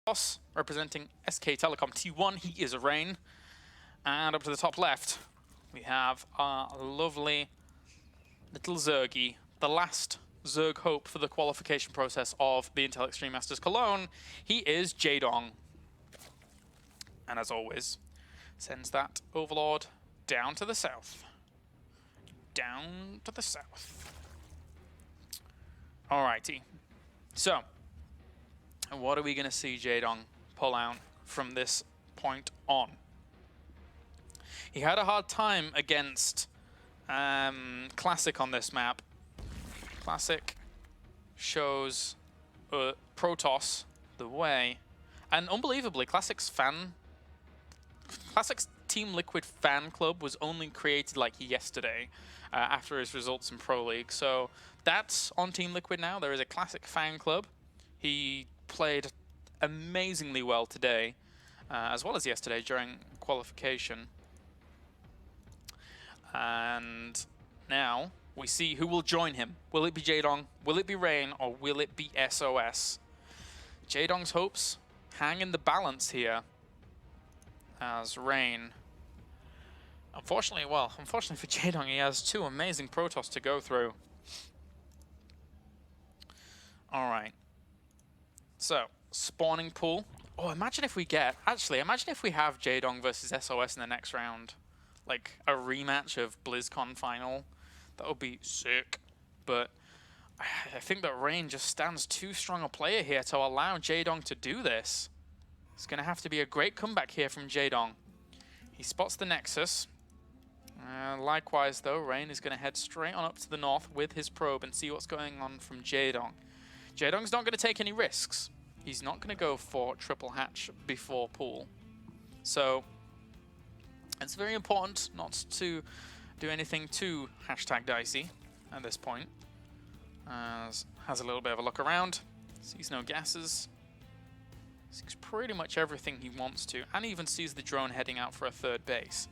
Boss representing SK Telecom T1, he is Rain. And up to the top left, we have our lovely little Zergy, the last Zerg hope for the qualification process of the Intel Extreme Masters Cologne. He is Jaedong. And as always, sends that Overlord down to the south. Down to the south. Alrighty. So, what are we going to see Jaedong pull out from this point on? He had a hard time against Classic on this map. Classic shows Protoss the way. And unbelievably, Classic's Team Liquid fan club was only created like yesterday after his results in Pro League. So that's on Team Liquid now. There is a Classic fan club. He played amazingly well today, as well as yesterday during qualification. And now we see who will join him. Will it be Jaedong? Will it be Rain? Or will it be SOS? Jaedong's hopes hang in the balance here as Rain. Unfortunately for Jaedong, he has two amazing Protoss to go through. Alright. So, spawning pool. Oh, imagine if we have Jaedong versus SOS in the next round. Like a rematch of BlizzCon final. That would be sick. But I think that Rain just stands too strong a player here to allow Jaedong to do this. It's going to have to be a great comeback here from Jaedong. He spots the Nexus. Likewise, though, Rain is going to head straight on up to the north with his probe and see what's going on from Jaedong. Jaedong's not going to take any risks. He's not going to go for triple hatch before pool. So it's very important not to do anything too #dicey at this point. Has a little bit of a look around, sees no gases, sees pretty much everything he wants to, and even sees the drone heading out for a third base.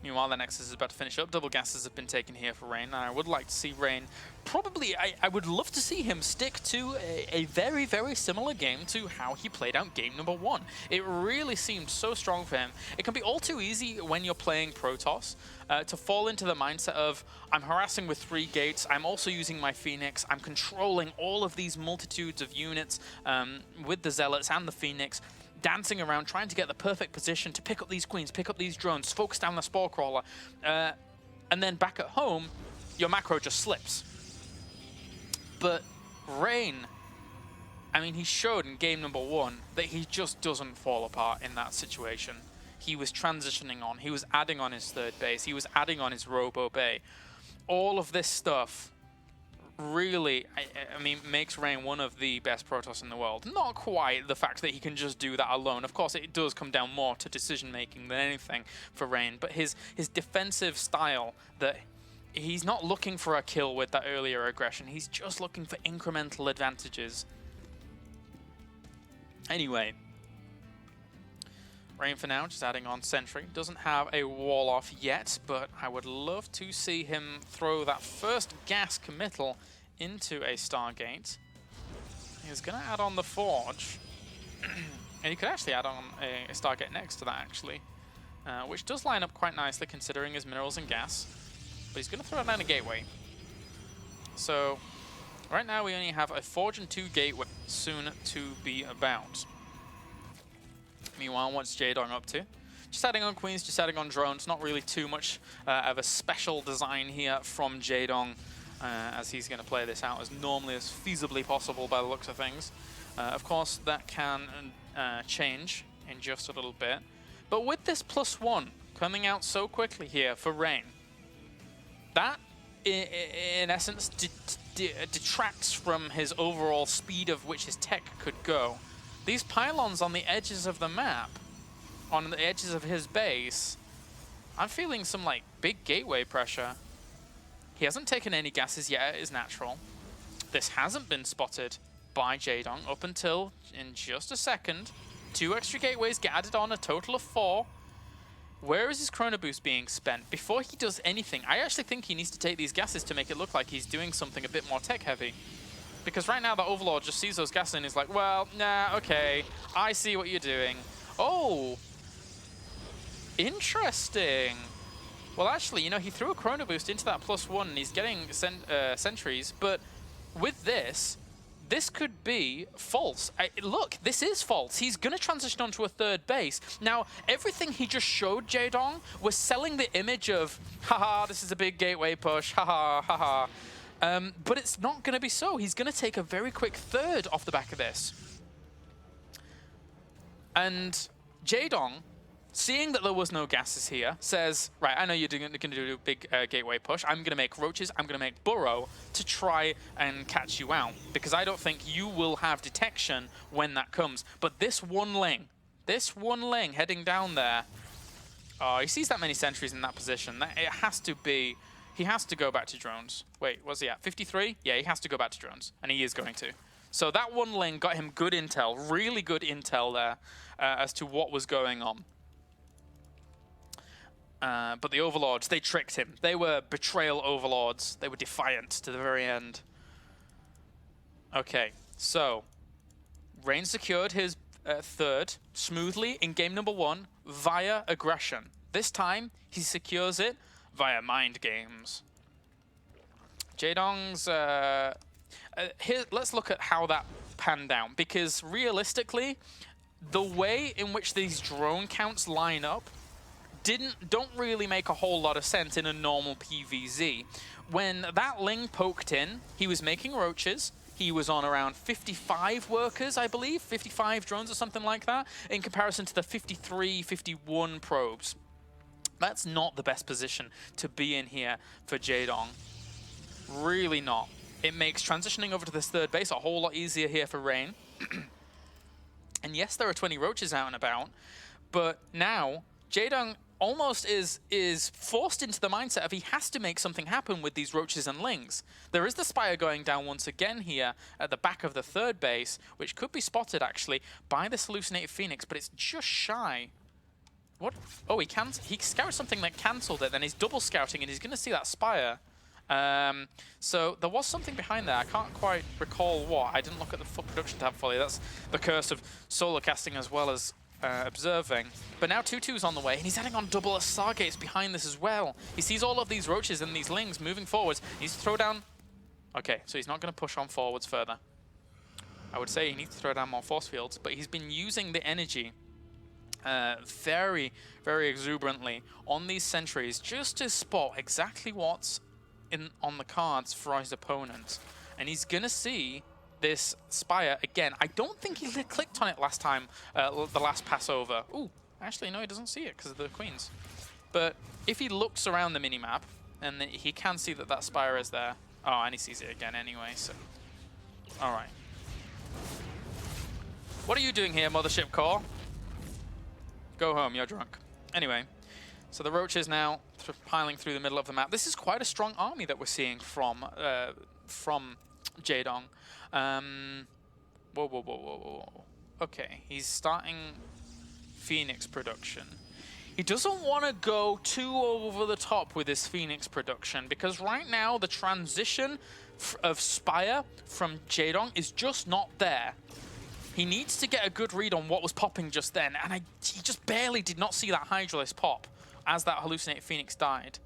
Meanwhile, the Nexus is about to finish up. Double gases have been taken here for Rain, and I would like to see Rain, probably, I would love to see him stick to a very, very similar game to how he played out game number 1. It really seemed so strong for him. It can be all too easy when you're playing Protoss to fall into the mindset of, I'm harassing with 3 gates, I'm also using my Phoenix, I'm controlling all of these multitudes of units with the Zealots and the Phoenix, dancing around, trying to get the perfect position to pick up these queens, pick up these drones, focus down the Spore Crawler, and then back at home, your macro just slips. But Rain, I mean, he showed in game number 1 that he just doesn't fall apart in that situation. He was transitioning on, he was adding on his third base, he was adding on his Robo Bay. All of this stuff really, I mean, makes Rain one of the best Protoss in the world. Not quite the fact that he can just do that alone. Of course, it does come down more to decision-making than anything for Rain, but his defensive style, that he's not looking for a kill with that earlier aggression, he's just looking for incremental advantages. Anyway, Rain for now, just adding on Sentry. Doesn't have a wall off yet, but I would love to see him throw that first gas committal into a Stargate. He's going to add on the Forge. And he could actually add on a Stargate next to that, actually. Which does line up quite nicely considering his minerals and gas. But he's going to throw down a Gateway. So, right now we only have a Forge and 2 Gateway soon to be about. Meanwhile, what's Jaedong up to? Just adding on queens, just adding on drones. Not really too much of a special design here from Jaedong, as he's going to play this out as normally as feasibly possible by the looks of things. Of course, that can change in just a little bit. But with this +1 coming out so quickly here for Rain, that, in essence, detracts from his overall speed of which his tech could go. These pylons on the edges of the map, on the edges of his base, I'm feeling some like big gateway pressure. He hasn't taken any gases yet, it is natural. This hasn't been spotted by Jaedong up until, in just a second, 2 extra gateways get added on, a total of 4. Where is his Chrono Boost being spent? Before he does anything, I actually think he needs to take these gases to make it look like he's doing something a bit more tech heavy. Because right now the Overlord just sees those gases and is like, well, nah, okay, I see what you're doing. Oh, interesting. Well, actually, you know, he threw a Chrono Boost into that +1 and he's getting sentries, but with this could be false. Look, this is false. He's going to transition onto a third base. Now, everything he just showed Jaedong was selling the image of, haha, this is a big gateway push, haha, haha. But it's not going to be so. He's going to take a very quick third off the back of this. And Jaedong, seeing that there was no gases here, says, right, I know you're going to do a big gateway push. I'm going to make roaches, I'm going to make burrow to try and catch you out, because I don't think you will have detection when that comes. But this one ling heading down there, oh, he sees that many sentries in that position. It has to be, he has to go back to drones. Wait, what's he at, 53? Yeah, he has to go back to drones, and he is going to. So that one ling got him good intel, really good intel there as to what was going on. But the Overlords, they tricked him. They were betrayal Overlords. They were defiant to the very end. Okay, so Rain secured his third smoothly in game number 1 via aggression. This time, he secures it via mind games. Jaedong's... here, let's look at how that panned out, because realistically, the way in which these drone counts line up don't really make a whole lot of sense in a normal PvZ. When that ling poked in, he was making roaches. He was on around 55 workers, I believe, 55 drones or something like that, in comparison to the 53, 51 probes. That's not the best position to be in here for Jaedong. Really not. It makes transitioning over to this third base a whole lot easier here for Rain. And yes, there are 20 roaches out and about, but now Jaedong almost is forced into the mindset of he has to make something happen with these roaches and lings. There is the Spire going down once again here at the back of the third base, which could be spotted actually by this hallucinated Phoenix, but it's just shy. What? Oh, he scouted something that cancelled it, then he's double scouting and he's going to see that Spire. So there was something behind there. I can't quite recall what. I didn't look at the full production tab fully. That's the curse of solo casting as well as observing. But now 2-2's on the way, and he's adding on double Stargates behind this as well. He sees all of these roaches and these lings moving forwards. He needs to throw down... Okay, so he's not going to push on forwards further. I would say he needs to throw down more force fields, but he's been using the energy very, very exuberantly on these sentries just to spot exactly what's on the cards for his opponents. And he's going to see this Spire again. I don't think he clicked on it last time, the last pass over. Ooh, actually, no, he doesn't see it because of the queens. But if he looks around the minimap, and he can see that that Spire is there. Oh, and he sees it again anyway, so... Alright. What are you doing here, Mothership Core? Go home, you're drunk. Anyway, so the roaches now piling through the middle of the map. This is quite a strong army that we're seeing from Jaedong. Whoa. Okay, he's starting Phoenix production. He doesn't want to go too over the top with his Phoenix production, because right now the transition of Spire from Jaedong is just not there. He needs to get a good read on what was popping just then, and he just barely did not see that Hydralisk pop as that hallucinated Phoenix died.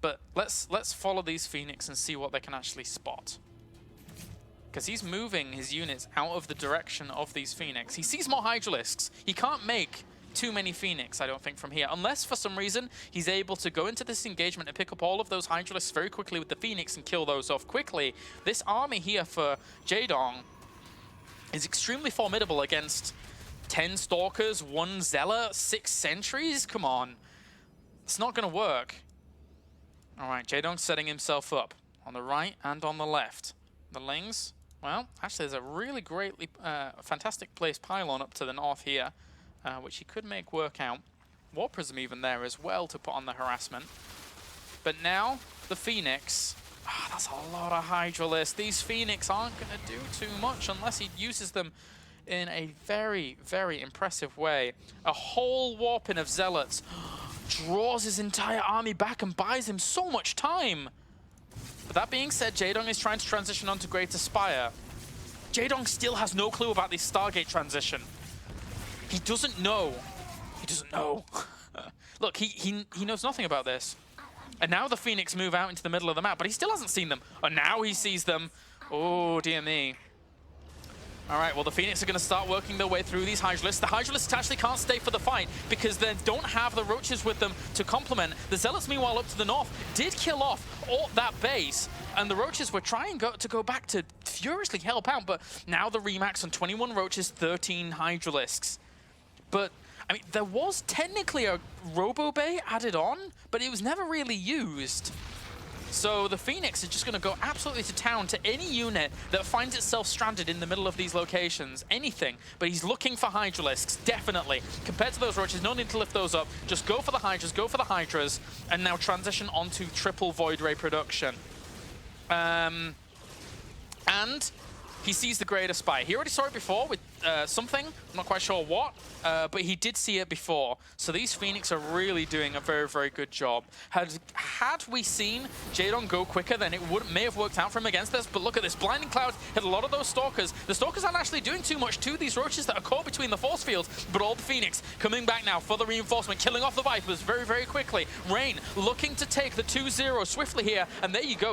But let's follow these Phoenix and see what they can actually spot. Because he's moving his units out of the direction of these Phoenix. He sees more Hydralisks. He can't make too many Phoenix, I don't think, from here. Unless, for some reason, he's able to go into this engagement and pick up all of those Hydralisks very quickly with the Phoenix and kill those off quickly. This army here for Jaedong is extremely formidable against 10 Stalkers, 1 Zealot, 6 Sentries. Come on. It's not going to work. All right, Jaedong's setting himself up on the right and on the left. The Lings... Well, actually, there's a really greatly, fantastic placed pylon up to the north here, which he could make work out. War Prism even there as well to put on the harassment. But now, the Phoenix... that's a lot of Hydralisk. These Phoenix aren't going to do too much unless he uses them in a very, very impressive way. A whole warping of Zealots draws his entire army back and buys him so much time. But that being said, Jaedong is trying to transition onto Greater Spire. Jaedong still has no clue about this Stargate transition. He doesn't know. He doesn't know. Look, he knows nothing about this. And now the Phoenix move out into the middle of the map, but he still hasn't seen them. And now he sees them. Oh, dear me. All right, well, the Phoenix are going to start working their way through these Hydralisks. The Hydralisks actually can't stay for the fight because they don't have the Roaches with them to complement. The Zealots, meanwhile, up to the north, did kill off all that base, and the Roaches were trying to go back to furiously help out, but now the Remax on 21 Roaches, 13 Hydralisks. But, I mean, there was technically a Robo Bay added on, but it was never really used. So the Phoenix is just going to go absolutely to town to any unit that finds itself stranded in the middle of these locations. Anything. But he's looking for Hydralisks, definitely. Compared to those Roaches, no need to lift those up. Just go for the Hydras, go for the Hydras, and now transition onto triple Void Ray production. And he sees the Greater Spire. He already saw it before with something, I'm not quite sure what, but he did see it before. So these Phoenix are really doing a very, very good job. Had we seen Jaedong go quicker, then it may have worked out for him against this, but look at this. Blinding Cloud hit a lot of those Stalkers. The Stalkers aren't actually doing too much to these Roaches that are caught between the force fields, but all the Phoenix coming back now for the reinforcement, killing off the Vipers very, very quickly. Rain looking to take the 2-0 swiftly here, and there you go.